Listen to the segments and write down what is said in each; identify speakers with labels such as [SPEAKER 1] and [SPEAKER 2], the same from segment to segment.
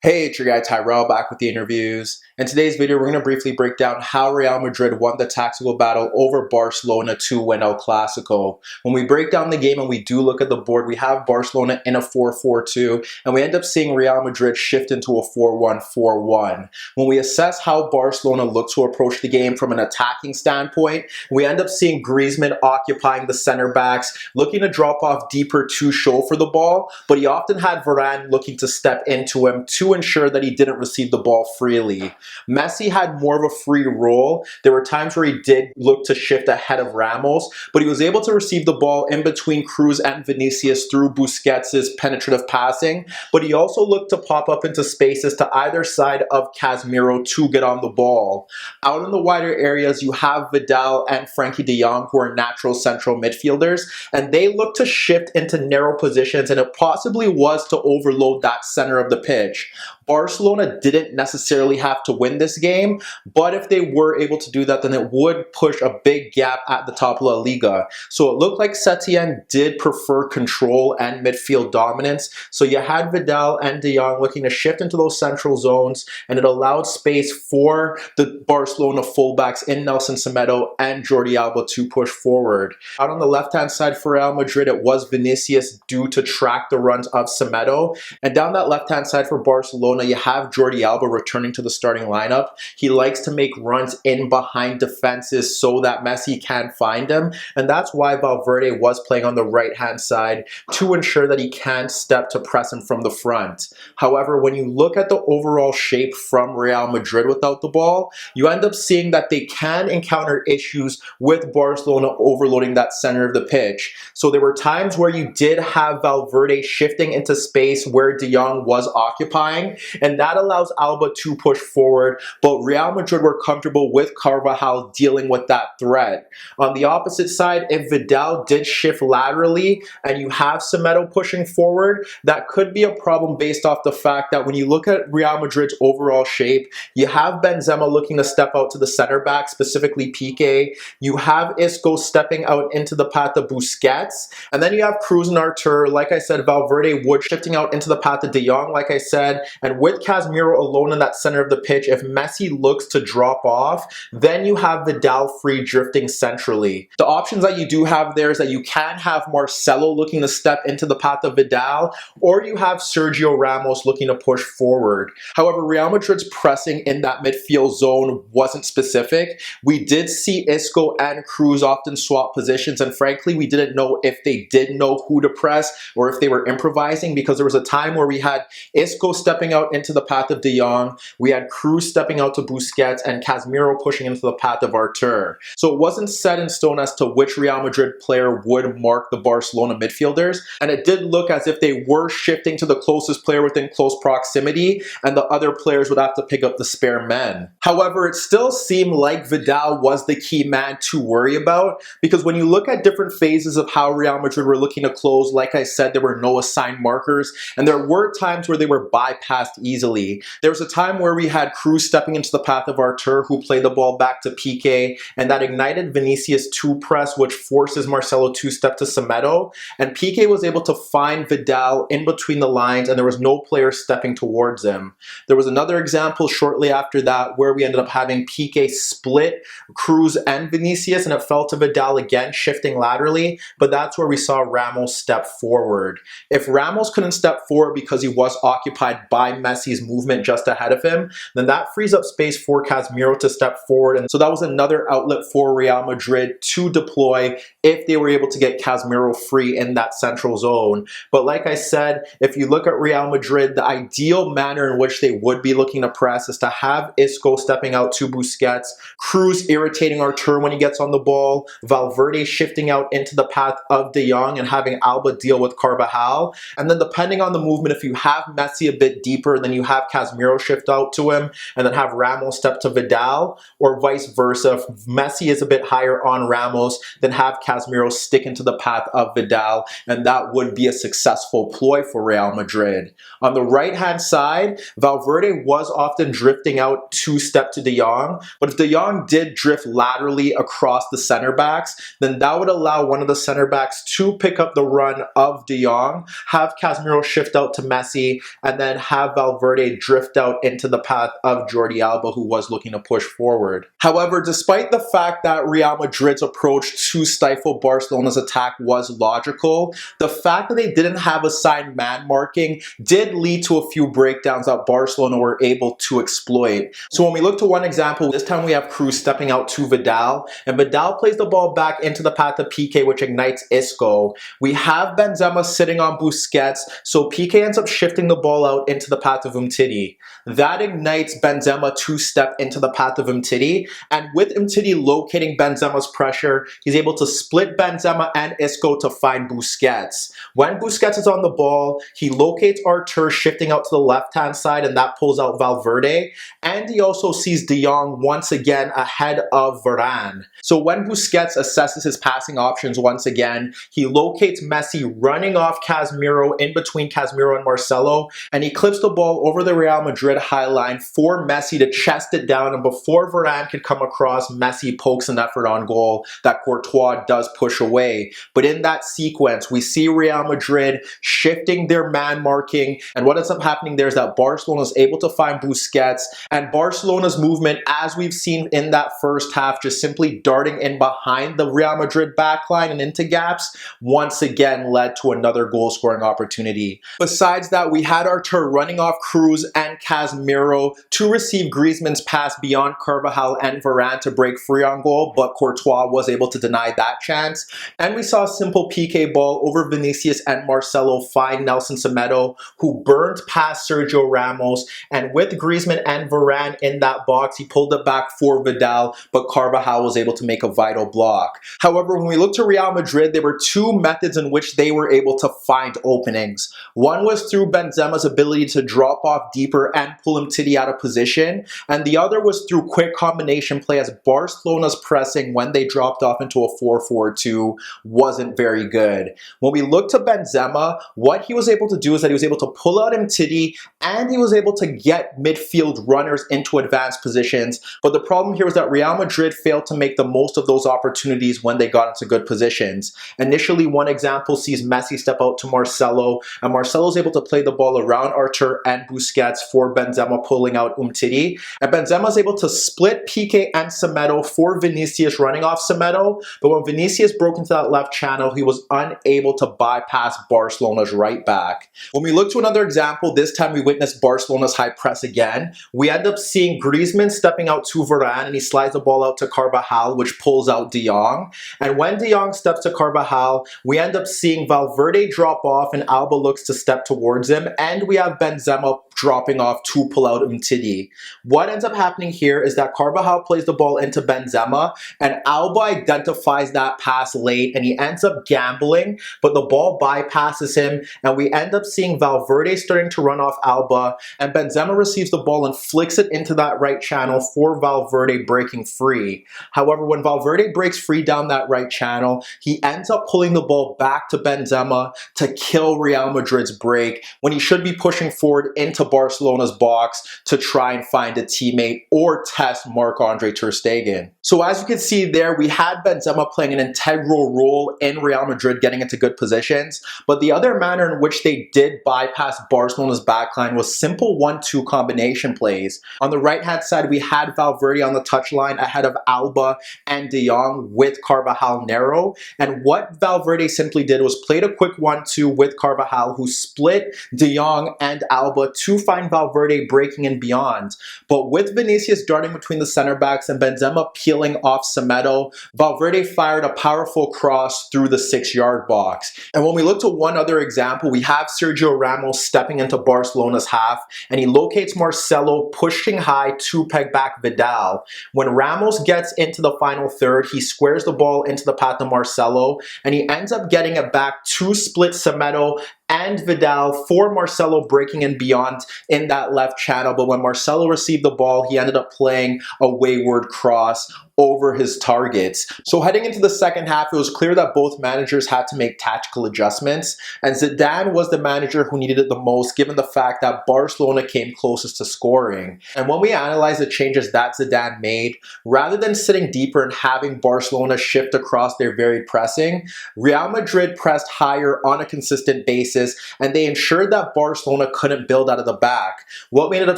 [SPEAKER 1] Hey, it's your guy Tyrrell back with the interviews. In today's video, we're going to briefly break down how Real Madrid won the tactical battle over Barcelona to win El Clasico. When we break down the game and we do look at the board, we have Barcelona in a 4-4-2, and we end up seeing Real Madrid shift into a 4-1-4-1. When we assess how Barcelona looked to approach the game from an attacking standpoint, we end up seeing Griezmann occupying the center backs, looking to drop off deeper to show for the ball, but he often had Varane looking to step into him to ensure that he didn't receive the ball freely. Messi had more of a free role. There were times where he did look to shift ahead of Ramos, but he was able to receive the ball in between Kroos and Vinicius through Busquets' penetrative passing, but he also looked to pop up into spaces to either side of Casemiro to get on the ball. Out in the wider areas, you have Vidal and Frenkie de Jong, who are natural central midfielders, and they look to shift into narrow positions, and it possibly was to overload that center of the pitch. Barcelona didn't necessarily have to win this game, but if they were able to do that, then it would push a big gap at the top of La Liga. So it looked like Setien did prefer control and midfield dominance. So you had Vidal and De Jong looking to shift into those central zones, and it allowed space for the Barcelona fullbacks in Nelson Semedo and Jordi Alba to push forward. Out on the left-hand side for Real Madrid, it was Vinicius due to track the runs of Semedo. And down that left-hand side for Barcelona, you have Jordi Alba returning to the starting lineup. He likes to make runs in behind defenses so that Messi can find him, and that's why Valverde was playing on the right-hand side to ensure that he can step to press him from the front. However, when you look at the overall shape from Real Madrid without the ball, you end up seeing that they can encounter issues with Barcelona overloading that center of the pitch. So there were times where you did have Valverde shifting into space where De Jong was occupying, and that allows Alba to push forward, but Real Madrid were comfortable with Carvajal dealing with that threat. On the opposite side, if Vidal did shift laterally and you have Semedo pushing forward, that could be a problem based off the fact that when you look at Real Madrid's overall shape, you have Benzema looking to step out to the center back, specifically Piqué. You have Isco stepping out into the path of Busquets, and then you have Kroos and Arturo. Like I said, Valverde would shifting out into the path of De Jong, like I said, and with Casemiro alone in that center of the pitch, if Messi looks to drop off, then you have Vidal free drifting centrally. The options that you do have there is that you can have Marcelo looking to step into the path of Vidal, or you have Sergio Ramos looking to push forward. However, Real Madrid's pressing in that midfield zone wasn't specific. We did see Isco and Kroos often swap positions, and frankly, we didn't know if they did know who to press or if they were improvising, because there was a time where we had Isco stepping out into the path of De Jong, we had Kroos stepping out to Busquets, and Casemiro pushing into the path of Arturo. So it wasn't set in stone as to which Real Madrid player would mark the Barcelona midfielders, and it did look as if they were shifting to the closest player within close proximity, and the other players would have to pick up the spare men. However, it still seemed like Vidal was the key man to worry about, because when you look at different phases of how Real Madrid were looking to close, like I said, there were no assigned markers, and there were times where they were bypassed easily. There was a time where we had Kroos stepping into the path of Arturo, who played the ball back to Piqué, and that ignited Vinicius to press, which forces Marcelo to step to Semedo, and Piqué was able to find Vidal in between the lines, and there was no player stepping towards him. There was another example shortly after that where we ended up having Piqué split Kroos and Vinicius, and it fell to Vidal again, shifting laterally, but that's where we saw Ramos step forward. If Ramos couldn't step forward because he was occupied by Messi's movement just ahead of him, then that frees up space for Casemiro to step forward, and so that was another outlet for Real Madrid to deploy if they were able to get Casemiro free in that central zone. But like I said, if you look at Real Madrid, the ideal manner in which they would be looking to press is to have Isco stepping out to Busquets, Kroos irritating Arturo when he gets on the ball, Valverde shifting out into the path of De Jong and having Alba deal with Carvajal, and then depending on the movement, if you have Messi a bit deeper, then you have Casemiro shift out to him and then have Ramos step to Vidal, or vice versa. If Messi is a bit higher on Ramos, then have Casemiro stick into the path of Vidal, and that would be a successful ploy for Real Madrid. On the right-hand side, Valverde was often drifting out to step to De Jong, but if De Jong did drift laterally across the center backs, then that would allow one of the center backs to pick up the run of De Jong, have Casemiro shift out to Messi, and then have Valverde drift out into the path of Jordi Alba, who was looking to push forward. However, despite the fact that Real Madrid's approach to stifle Barcelona's attack was logical, the fact that they didn't have assigned man marking did lead to a few breakdowns that Barcelona were able to exploit. So when we look to one example, this time we have Kroos stepping out to Vidal, and Vidal plays the ball back into the path of Piqué, which ignites Isco. We have Benzema sitting on Busquets, so Piqué ends up shifting the ball out into the path of Umtiti. That ignites Benzema to step into the path of Umtiti, and with Umtiti locating Benzema's pressure, he's able to split Benzema and Isco to find Busquets. When Busquets is on the ball, he locates Arturo shifting out to the left-hand side, and that pulls out Valverde, and he also sees De Jong once again ahead of Varane. So when Busquets assesses his passing options once again, he locates Messi running off Casemiro in between Casemiro and Marcelo, and he clips the ball over the Real Madrid high line for Messi to chest it down, and before Varane could come across, Messi pokes an effort on goal that Courtois does push away. But in that sequence, we see Real Madrid shifting their man marking, and what ends up happening there is that Barcelona is able to find Busquets, and Barcelona's movement, as we've seen in that first half, just simply darting in behind the Real Madrid backline and into gaps, once again led to another goal scoring opportunity. Besides that, we had Arturo running off Kroos and Casemiro to receive Griezmann's pass beyond Carvajal and Varane to break free on goal, but Courtois was able to deny that chance. And we saw a simple PK ball over Vinicius and Marcelo find Nelson Semedo, who burned past Sergio Ramos, and with Griezmann and Varane in that box, he pulled it back for Vidal, but Carvajal was able to make a vital block. However, when we look to Real Madrid, there were two methods in which they were able to find openings. One was through Benzema's ability to drop off deeper and pull Umtiti out of position, and the other was through quick combination play, as Barcelona's pressing when they dropped off into a 4-4-2 wasn't very good. When we look to Benzema, what he was able to do is that he was able to pull out Umtiti, and he was able to get midfield runners into advanced positions, but the problem here was that Real Madrid failed to make the most of those opportunities when they got into good positions. Initially, one example sees Messi step out to Marcelo, and Marcelo is able to play the ball around Arturo and Busquets for Benzema pulling out Umtiti, and Benzema is able to split Piqué and Semedo for Vinicius running off Semedo, but when Vinicius broke into that left channel, he was unable to bypass Barcelona's right back. When we look to another example, this time we witnessed Barcelona's high press again. We end up seeing Griezmann stepping out to Varane, and he slides the ball out to Carvajal, which pulls out De Jong. And when De Jong steps to Carvajal, we end up seeing Valverde drop off, and Alba looks to step towards him, and we have Benzema dropping off to pull out Umtiti. What ends up happening here is that Carvajal plays the ball into Benzema, and Alba identifies that pass late, and he ends up gambling, but the ball bypasses him, and we end up seeing Valverde starting to run off Alba, and Benzema receives the ball and flicks it into that right channel for Valverde breaking free. However, when Valverde breaks free down that right channel, he ends up pulling the ball back to Benzema to kill Real Madrid's break, when he should be pushing forward into Barcelona's box to try and find a teammate or test Marc-Andre ter Stegen. So as you can see there, we had Benzema playing an integral role in Real Madrid getting into good positions, but the other manner in which they did bypass Barcelona's backline was simple 1-2 combination plays. On the right-hand side, we had Valverde on the touchline ahead of Alba and De Jong with Carvajal narrow, and what Valverde simply did was played a quick 1-2 with Carvajal, who split De Jong and Alba to find Valverde breaking and beyond. But with Vinicius darting between the center backs and Benzema peeling off Semedo, Valverde fired a powerful cross through the 6-yard box. And when we look to one other example, we have Sergio Ramos stepping into Barcelona's half, and he locates Marcelo pushing high to peg back Vidal. When Ramos gets into the final third, he squares the ball into the path of Marcelo, and he ends up getting it back to split Semedo and Vidal for Marcelo breaking and beyond in that left channel. But when Marcelo received the ball, he ended up playing a wayward cross over his targets. So heading into the second half, it was clear that both managers had to make tactical adjustments, and Zidane was the manager who needed it the most, given the fact that Barcelona came closest to scoring. And when we analyze the changes that Zidane made, rather than sitting deeper and having Barcelona shift across their very pressing, Real Madrid pressed higher on a consistent basis, and they ensured that Barcelona couldn't build out of the back. What we ended up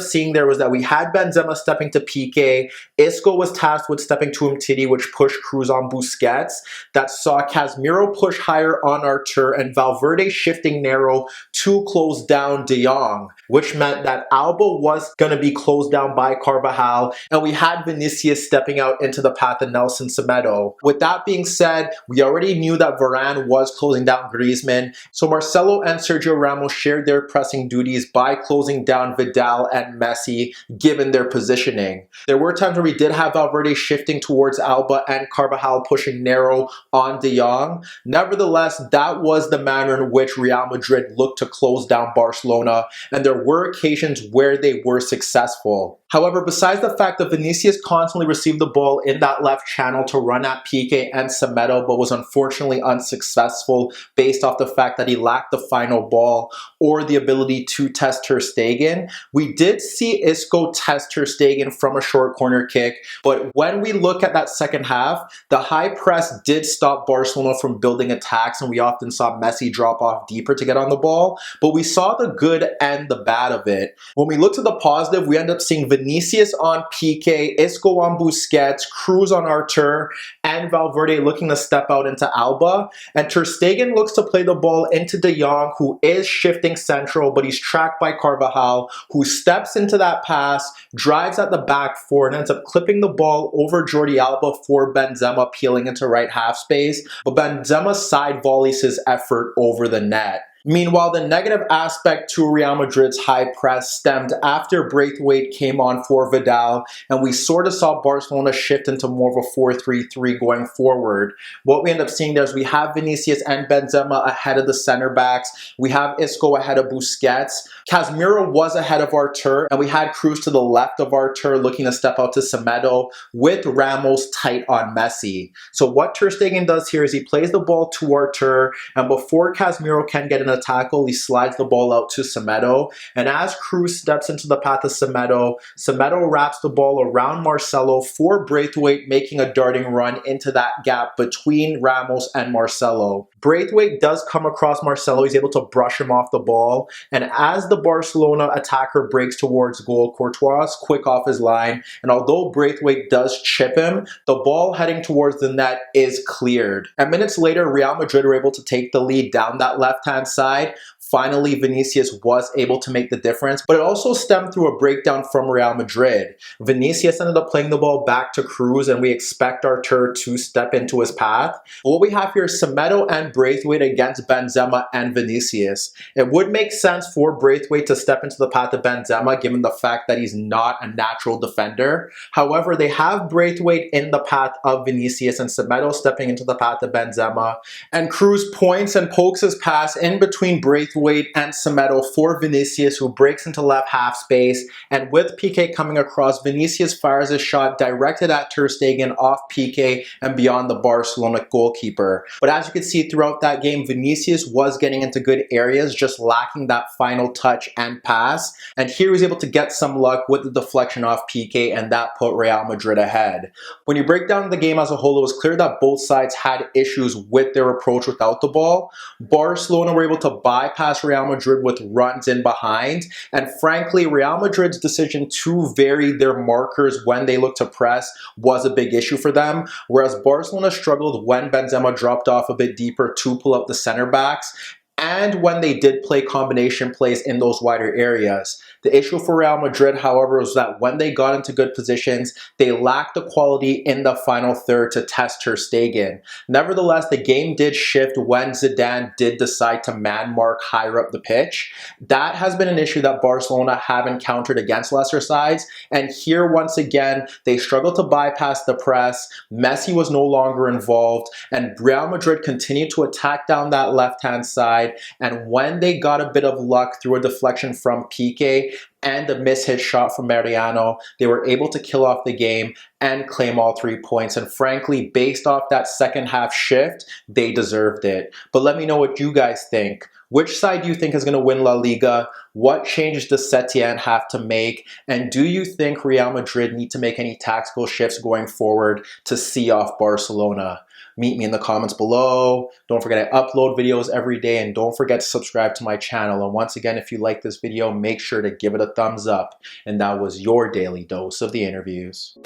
[SPEAKER 1] seeing there was that we had Benzema stepping to Piqué, Isco was tasked with stepping to Umtiti, which pushed Kroos on Busquets, that saw Casemiro push higher on Arturo, and Valverde shifting narrow to close down De Jong, which meant that Alba was going to be closed down by Carvajal, and we had Vinicius stepping out into the path of Nelson Semedo. With that being said, we already knew that Varane was closing down Griezmann, so Marcelo and Sergio Ramos shared their pressing duties by closing down Vidal and Messi, given their positioning. There were times where we did have Valverde shifting towards Alba and Carvajal pushing narrow on De Jong. Nevertheless, that was the manner in which Real Madrid looked to close down Barcelona, and there were occasions where they were successful. However, besides the fact that Vinicius constantly received the ball in that left channel to run at Piqué and Semedo, but was unfortunately unsuccessful based off the fact that he lacked the final ball or the ability to test Ter Stegen, we did see Isco test Ter Stegen from a short corner kick, but when we look at that second half, the high press did stop Barcelona from building attacks, and we often saw Messi drop off deeper to get on the ball, but we saw the good and the bad of it. When we look to the positive, we end up seeing Vinicius on Piqué, Isco on Busquets, Kroos on Arturo, and Valverde looking to step out into Alba. And Ter Stegen looks to play the ball into De Jong, who is shifting central, but he's tracked by Carvajal, who steps into that pass, drives at the back four, and ends up clipping the ball over Jordi Alba for Benzema peeling into right half space. But Benzema side volleys his effort over the net. Meanwhile, the negative aspect to Real Madrid's high press stemmed after Braithwaite came on for Vidal, and we sort of saw Barcelona shift into more of a 4-3-3 going forward. What we end up seeing there is we have Vinicius and Benzema ahead of the center backs. We have Isco ahead of Busquets. Casemiro was ahead of Arturo, and we had Kroos to the left of Arturo looking to step out to Semedo with Ramos tight on Messi. So what Ter Stegen does here is he plays the ball to Arturo, and before Casemiro can get in a tackle, he slides the ball out to Semedo, and as Kroos steps into the path of Semedo, Semedo wraps the ball around Marcelo for Braithwaite, making a darting run into that gap between Ramos and Marcelo. Braithwaite does come across Marcelo, he's able to brush him off the ball, and as the Barcelona attacker breaks towards goal, Courtois is quick off his line, and although Braithwaite does chip him, the ball heading towards the net is cleared. And minutes later, Real Madrid were able to take the lead down that left-hand side. Finally, Vinicius was able to make the difference, but it also stemmed through a breakdown from Real Madrid. Vinicius ended up playing the ball back to Kroos, and we expect Arturo to step into his path. But what we have here is Semedo and Braithwaite against Benzema and Vinicius. It would make sense for Braithwaite to step into the path of Benzema, given the fact that he's not a natural defender. However, they have Braithwaite in the path of Vinicius and Semedo stepping into the path of Benzema, and Kroos points and pokes his pass in between Braithwaite and Semedo for Vinicius, who breaks into left half space, and with Piqué coming across, Vinicius fires a shot directed at Ter Stegen off Piqué and beyond the Barcelona goalkeeper. But as you can see throughout that game, Vinicius was getting into good areas, just lacking that final touch and pass, and here he was able to get some luck with the deflection off Piqué, and that put Real Madrid ahead. When you break down the game as a whole, it was clear that both sides had issues with their approach without the ball. Barcelona were able to bypass Real Madrid with runs in behind, and frankly, Real Madrid's decision to vary their markers when they look to press was a big issue for them, whereas Barcelona struggled when Benzema dropped off a bit deeper to pull up the center backs, and when they did play combination plays in those wider areas. The issue for Real Madrid, however, was that when they got into good positions, they lacked the quality in the final third to test Ter Stegen. Nevertheless, the game did shift when Zidane did decide to man mark higher up the pitch. That has been an issue that Barcelona have encountered against lesser sides, and here once again, they struggled to bypass the press. Messi was no longer involved, and Real Madrid continued to attack down that left-hand side, it. And when they got a bit of luck through a deflection from Quique and a mishit shot from Mariano, they were able to kill off the game and claim all 3 points. And frankly, based off that second half shift, they deserved it. But let me know what you guys think. Which side do you think is going to win La Liga? What changes does Setien have to make? And do you think Real Madrid need to make any tactical shifts going forward to see off Barcelona? Meet me in the comments below. Don't forget I upload videos every day, and don't forget to subscribe to my channel. And once again, if you like this video, make sure to give it a thumbs up. And that was your daily dose of the interviews.